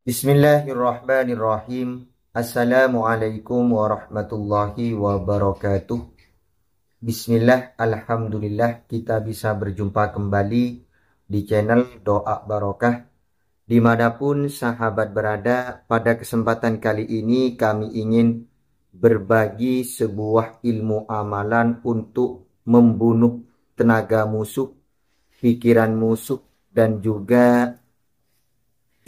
Bismillahirrahmanirrahim. Assalamualaikum warahmatullahi wabarakatuh. Bismillah, alhamdulillah kita bisa berjumpa kembali di channel Doa Barokah. Dimanapun sahabat berada, pada kesempatan kali ini kami ingin berbagi sebuah ilmu amalan untuk membunuh tenaga musuh, pikiran musuh, dan juga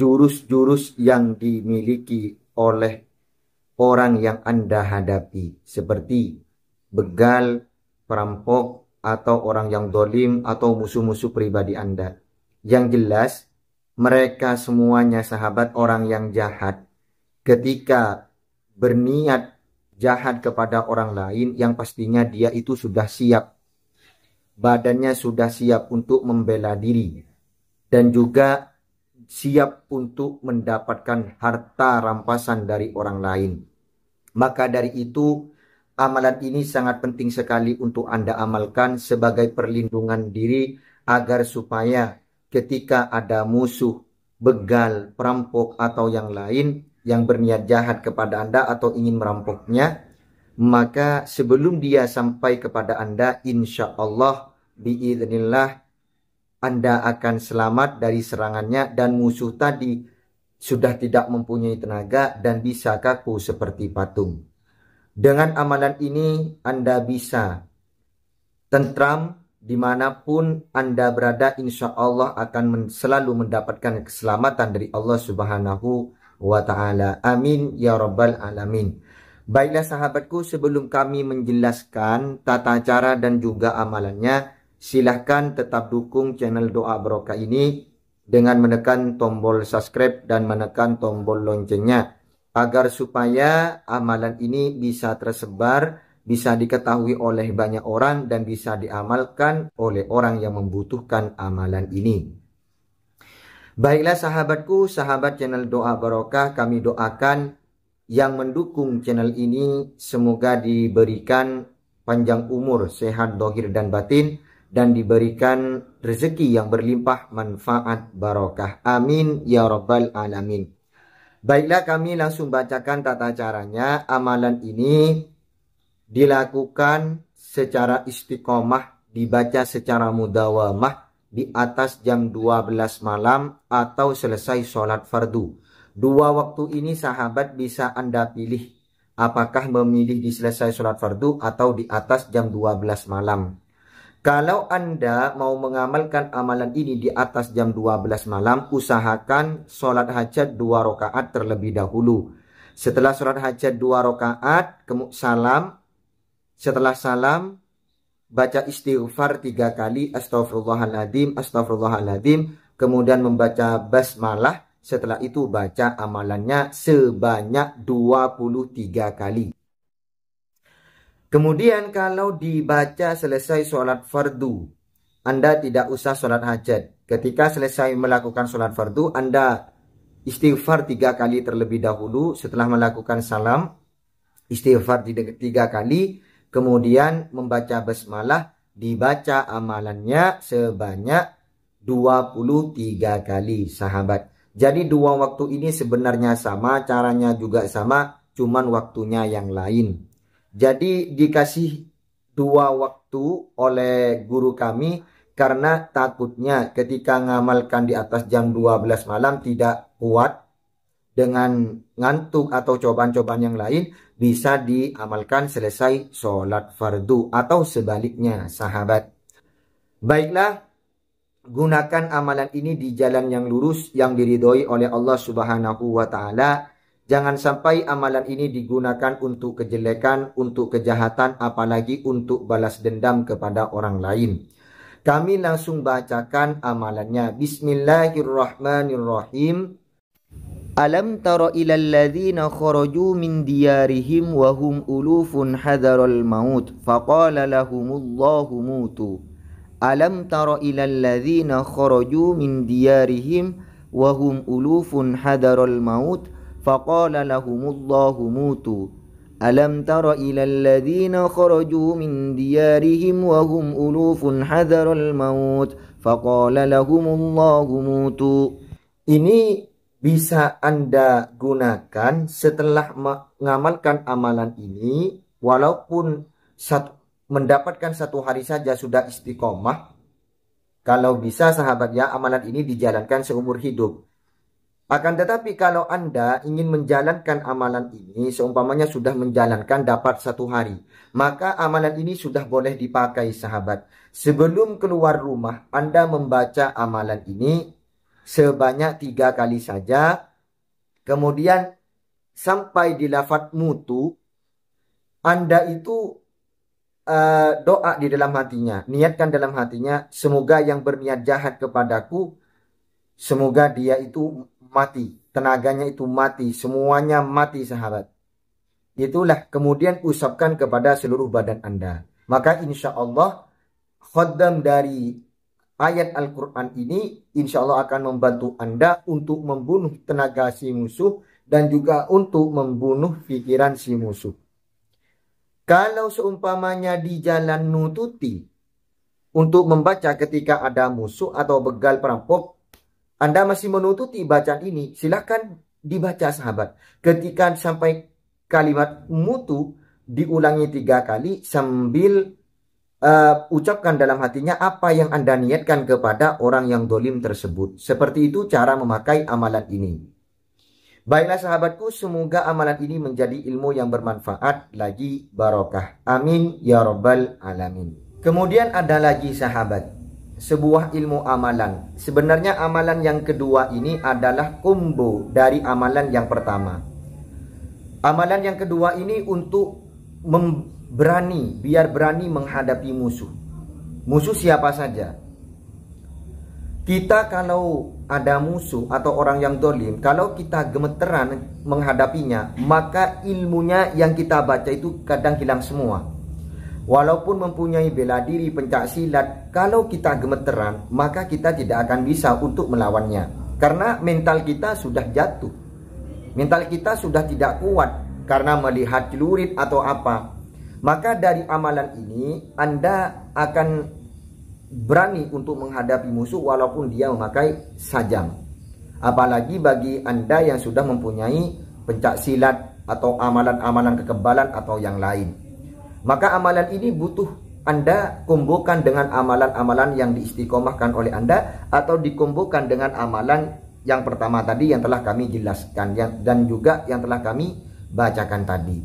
jurus-jurus yang dimiliki oleh orang yang Anda hadapi, seperti begal, perampok, atau orang yang dolim, atau musuh-musuh pribadi Anda. Yang jelas, mereka semuanya sahabat orang yang jahat. Ketika berniat jahat kepada orang lain, yang pastinya dia itu sudah siap. Badannya sudah siap untuk membela diri. Dan juga siap untuk mendapatkan harta rampasan dari orang lain. Maka dari itu, amalan ini sangat penting sekali untuk Anda amalkan sebagai perlindungan diri agar supaya ketika ada musuh, begal, perampok, atau yang lain yang berniat jahat kepada Anda atau ingin merampoknya, maka sebelum dia sampai kepada Anda, insya Allah, biiznillah, Anda akan selamat dari serangannya dan musuh tadi sudah tidak mempunyai tenaga dan bisa kaku seperti patung. Dengan amalan ini Anda bisa tentram dimanapun Anda berada, insya Allah akan selalu mendapatkan keselamatan dari Allah Subhanahu wa Ta'ala. Amin ya Rabbal Alamin. Baiklah sahabatku, sebelum kami menjelaskan tata cara dan juga amalannya, silahkan tetap dukung channel Doa Barokah ini dengan menekan tombol subscribe dan menekan tombol loncengnya agar supaya amalan ini bisa tersebar, bisa diketahui oleh banyak orang dan bisa diamalkan oleh orang yang membutuhkan amalan ini. Baiklah sahabatku, sahabat channel Doa Barokah, kami doakan yang mendukung channel ini semoga diberikan panjang umur, sehat dohir dan batin, dan diberikan rezeki yang berlimpah, manfaat, barokah. Amin ya Rabbal Alamin. Baiklah, kami langsung bacakan tata caranya. Amalan ini dilakukan secara istiqomah, dibaca secara mudawamah di atas jam 12 malam atau selesai sholat fardu. Dua waktu ini sahabat bisa Anda pilih, apakah memilih di selesai sholat fardu atau di atas jam 12 malam. Kalau Anda mau mengamalkan amalan ini di atas jam 12 malam, usahakan sholat hajat 2 rakaat terlebih dahulu. Setelah sholat hajat 2 rakaat, salam. Setelah salam, baca istighfar 3 kali, astagfirullahaladzim, astagfirullahaladzim. Kemudian membaca basmalah. Setelah itu baca amalannya sebanyak 23 kali. Kemudian kalau dibaca selesai sholat fardu, Anda tidak usah sholat hajat. Ketika selesai melakukan sholat fardu, Anda istighfar 3 kali terlebih dahulu. Setelah melakukan salam, istighfar 3 kali. Kemudian membaca basmalah, dibaca amalannya sebanyak 23 kali sahabat. Jadi dua waktu ini sebenarnya sama, caranya juga sama, cuman waktunya yang lain. Jadi dikasih 2 waktu oleh guru kami karena takutnya ketika ngamalkan di atas jam 12 malam tidak kuat dengan ngantuk atau cobaan-cobaan yang lain, bisa diamalkan selesai sholat fardu atau sebaliknya sahabat. Baiklah, gunakan amalan ini di jalan yang lurus yang diridhoi oleh Allah Subhanahu wa Ta'ala. Jangan sampai amalan ini digunakan untuk kejelekan, untuk kejahatan, apalagi untuk balas dendam kepada orang lain. Kami langsung bacakan amalannya. Bismillahirrahmanirrahim. Alam tara ilal ladzina kharaju min diyarihim wa hum ulufun hadaral maut faqala lahumullahu mutu. Alam tara ilal ladzina kharaju min diyarihim wa hum ulufun hadaral maut فقال لهم الله موتوا ألم تر إلى الذين خرجوا من ديارهم وهم ألوف حذر الموت فقال لهم الله موتوا. Ini bisa Anda gunakan setelah mengamalkan amalan ini, walaupun mendapatkan 1 hari saja sudah istiqomah. Kalau bisa sahabat ya, amalan ini dijalankan seumur hidup. Akan tetapi kalau Anda ingin menjalankan amalan ini, seumpamanya sudah menjalankan dapat 1 hari, maka amalan ini sudah boleh dipakai sahabat. Sebelum keluar rumah, Anda membaca amalan ini sebanyak 3 kali saja. Kemudian sampai di lafaz mutu, Anda itu doa di dalam hatinya. Niatkan dalam hatinya, semoga yang berniat jahat kepadaku, semoga dia itu mati, tenaganya itu mati, semuanya mati sahabat. Itulah kemudian usapkan kepada seluruh badan Anda. Maka insya Allah khatam dari ayat Al-Quran ini insya Allah akan membantu Anda untuk membunuh tenaga si musuh dan juga untuk membunuh pikiran si musuh. Kalau seumpamanya di jalan nututi untuk membaca ketika ada musuh atau begal perampok, Anda masih menututi bacaan ini, silakan dibaca sahabat. Ketika sampai kalimat mutu, diulangi 3 kali sambil ucapkan dalam hatinya apa yang Anda niatkan kepada orang yang dolim tersebut. Seperti itu cara memakai amalan ini. Baiklah sahabatku, semoga amalan ini menjadi ilmu yang bermanfaat lagi barokah. Amin ya rabbal alamin. Kemudian ada lagi sahabat, sebuah ilmu amalan. Sebenarnya amalan yang kedua ini adalah combo dari amalan yang pertama. Amalan yang kedua ini untuk biar berani menghadapi musuh. Musuh siapa saja. Kita kalau ada musuh atau orang yang dolim, kalau kita gemeteran menghadapinya, maka ilmunya yang kita baca itu kadang hilang semua. Walaupun mempunyai bela diri, pencak silat, kalau kita gemeteran, maka kita tidak akan bisa untuk melawannya. Karena mental kita sudah jatuh. Mental kita sudah tidak kuat karena melihat celurit atau apa. Maka dari amalan ini, Anda akan berani untuk menghadapi musuh walaupun dia memakai sajam. Apalagi bagi Anda yang sudah mempunyai pencak silat atau amalan-amalan kekebalan atau yang lain. Maka amalan ini butuh Anda kombokan dengan amalan-amalan yang diistiqomahkan oleh Anda, atau dikombokan dengan amalan yang pertama tadi yang telah kami jelaskan dan juga yang telah kami bacakan tadi.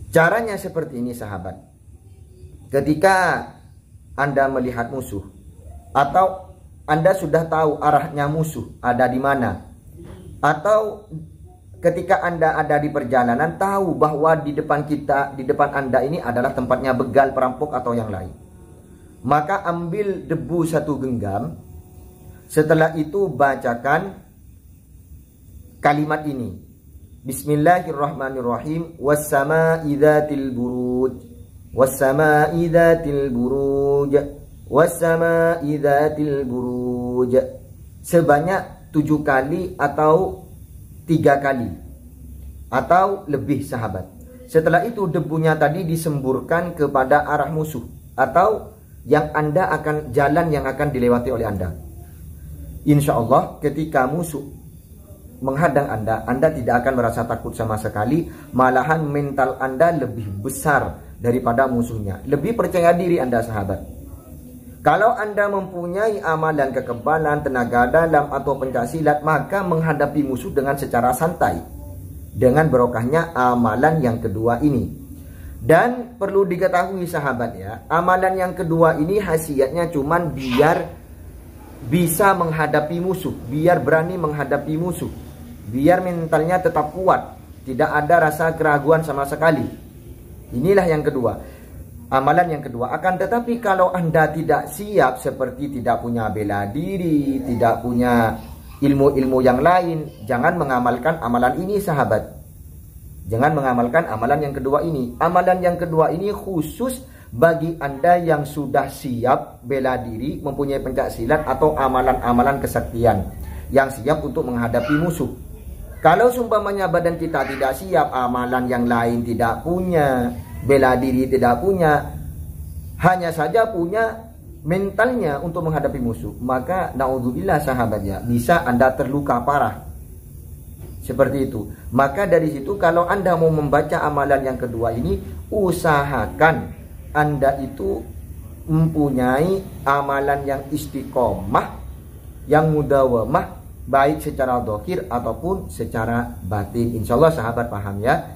Caranya seperti ini sahabat. Ketika Anda melihat musuh atau Anda sudah tahu arahnya musuh ada di mana, atau ketika Anda ada di perjalanan tahu bahwa di depan Anda ini adalah tempatnya begal, perampok atau yang lain, maka ambil debu 1 genggam. Setelah itu bacakan kalimat ini. Bismillahirrahmanirrahim. Was-sama'i dzatil buruj. Was-sama'i dzatil buruj. Was-sama'i dzatil buruj. Sebanyak 7 kali atau 3 kali atau lebih sahabat. Setelah itu debunya tadi disemburkan kepada arah musuh atau yang Anda akan jalan yang akan dilewati oleh Anda. Insya Allah ketika musuh menghadang Anda tidak akan merasa takut sama sekali. Malahan mental Anda lebih besar daripada musuhnya. Lebih percaya diri Anda sahabat. Kalau Anda mempunyai amalan kekebalan, tenaga dalam atau pencaksilat, maka menghadapi musuh dengan secara santai. Dengan barokahnya amalan yang kedua ini. Dan perlu diketahui sahabat ya, amalan yang kedua ini khasiatnya cuman biar bisa menghadapi musuh, biar berani menghadapi musuh, biar mentalnya tetap kuat, tidak ada rasa keraguan sama sekali. Inilah yang kedua. Amalan yang kedua. Akan tetapi kalau Anda tidak siap, seperti tidak punya bela diri, tidak punya ilmu-ilmu yang lain, jangan mengamalkan amalan ini sahabat. Jangan mengamalkan amalan yang kedua ini. Amalan yang kedua ini khusus bagi Anda yang sudah siap bela diri, mempunyai pencak silat atau amalan-amalan kesaktian, yang siap untuk menghadapi musuh. Kalau seumpamanya badan kita tidak siap, amalan yang lain tidak punya, bela diri tidak punya, hanya saja punya mentalnya untuk menghadapi musuh, maka naudzubillah sahabatnya, bisa Anda terluka parah. Seperti itu. Maka dari situ kalau Anda mau membaca amalan yang kedua ini, usahakan Anda itu mempunyai amalan yang istiqomah, yang mudawamah, baik secara zahir ataupun secara batin. Insya Allah sahabat paham ya.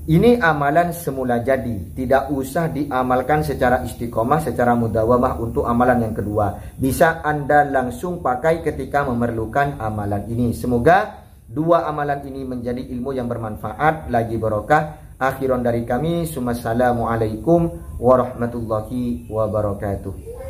Ini amalan semula jadi, tidak usah diamalkan secara istiqomah, secara mudawamah untuk amalan yang kedua. Bisa Anda langsung pakai ketika memerlukan amalan ini. Semoga dua amalan ini menjadi ilmu yang bermanfaat, lagi barokah. Akhiran dari kami, Assalamualaikum warahmatullahi wabarakatuh.